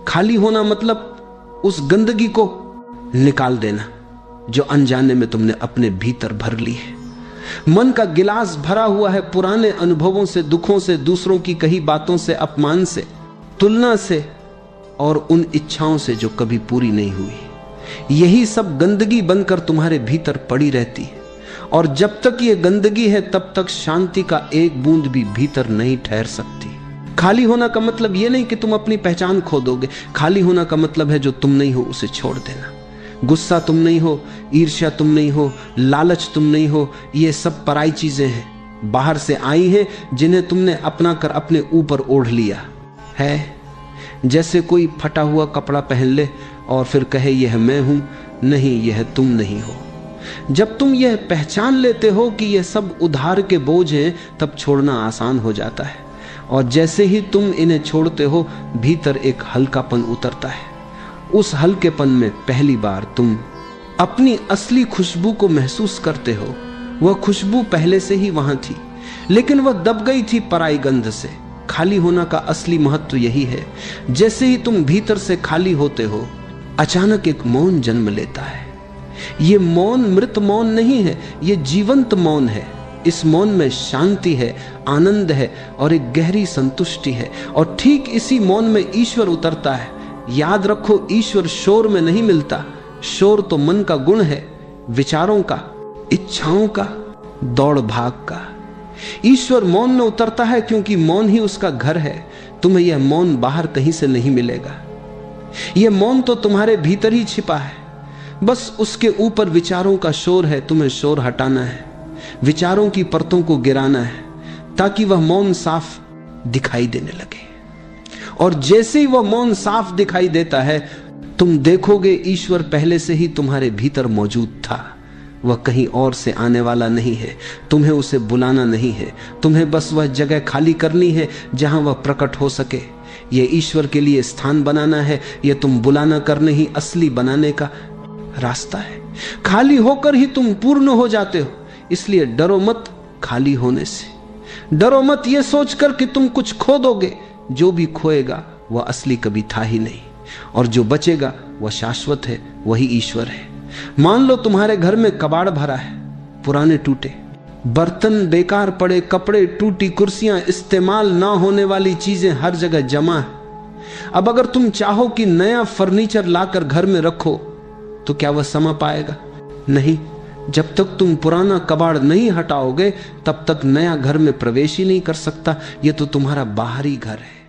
खाली होना मतलब उस गंदगी को निकाल देना जो अनजाने में तुमने अपने भीतर भर ली है। मन का गिलास भरा हुआ है पुराने अनुभवों से, दुखों से, दूसरों की कही बातों से, अपमान से, तुलना से और उन इच्छाओं से जो कभी पूरी नहीं हुई। यही सब गंदगी बनकर तुम्हारे भीतर पड़ी रहती है और जब तक ये गंदगी है तब तक शांति का एक बूंद भी भीतर नहीं ठहर सकती। खाली होना का मतलब ये नहीं कि तुम अपनी पहचान खो दोगे। खाली होना का मतलब है जो तुम नहीं हो उसे छोड़ देना। गुस्सा तुम नहीं हो, ईर्ष्या तुम नहीं हो, लालच तुम नहीं हो, ये सब पराई चीजें हैं, बाहर से आई हैं जिन्हें तुमने अपना कर अपने ऊपर ओढ़ लिया है। जैसे कोई फटा हुआ कपड़ा पहन ले और फिर कहे यह मैं हूं, नहीं, यह तुम नहीं हो। जब तुम यह पहचान लेते हो कि यह सब उधार के बोझ हैं तब छोड़ना आसान हो जाता है और जैसे ही तुम इन्हें छोड़ते हो भीतर एक हल्कापन उतरता है। उस हल्केपन में पहली बार तुम अपनी असली खुशबू को महसूस करते हो। वह खुशबू पहले से ही वहां थी लेकिन वह दब गई थी पराई गंध से। खाली होना का असली महत्व यही है, जैसे ही तुम भीतर से खाली होते हो अचानक एक मौन जन्म लेता है। ये मौन मृत मौन नहीं है, ये जीवंत मौन है। इस मौन में शांति है, आनंद है और एक गहरी संतुष्टि है और ठीक इसी मौन में ईश्वर उतरता है। याद रखो, ईश्वर शोर में नहीं मिलता। शोर तो मन का गुण है, विचारों का, इच्छाओं का, दौड़ भाग का। ईश्वर मौन में उतरता है क्योंकि मौन ही उसका घर है। तुम्हें यह मौन बाहर कहीं से नहीं मिलेगा। यह मौन तो तुम्हारे भीतर ही छिपा है, बस उसके ऊपर विचारों का शोर है। तुम्हें शोर हटाना है, विचारों की परतों को गिराना है ताकि वह मौन साफ दिखाई देने लगे। और जैसे ही वह मौन साफ दिखाई देता है तुम देखोगे ईश्वर पहले से ही तुम्हारे भीतर मौजूद था। वह कहीं और से आने वाला नहीं है, तुम्हें उसे बुलाना नहीं है, तुम्हें बस वह जगह खाली करनी है जहां वह प्रकट हो सके। यह ईश्वर के लिए स्थान बनाना है, यह तुम बुलाना करने ही असली बनाने का रास्ता है। खाली होकर ही तुम पूर्ण हो जाते हो, इसलिए डरो मत खाली होने से। डरो मत ये सोचकर कि तुम कुछ खो दोगे। जो भी खोएगा वह असली कभी था ही नहीं और जो बचेगा वह शाश्वत है, वही ईश्वर है। मान लो तुम्हारे घर में कबाड़ भरा है, पुराने टूटे बर्तन, बेकार पड़े कपड़े, टूटी कुर्सियां, इस्तेमाल ना होने वाली चीजें हर जगह जमा है। अब अगर तुम चाहो कि नया फर्नीचर लाकर घर में रखो तो क्या वह समा पाएगा? नहीं। जब तक तुम पुराना कबाड़ नहीं हटाओगे तब तक नया घर में प्रवेश ही नहीं कर सकता। यह तो तुम्हारा बाहरी घर है।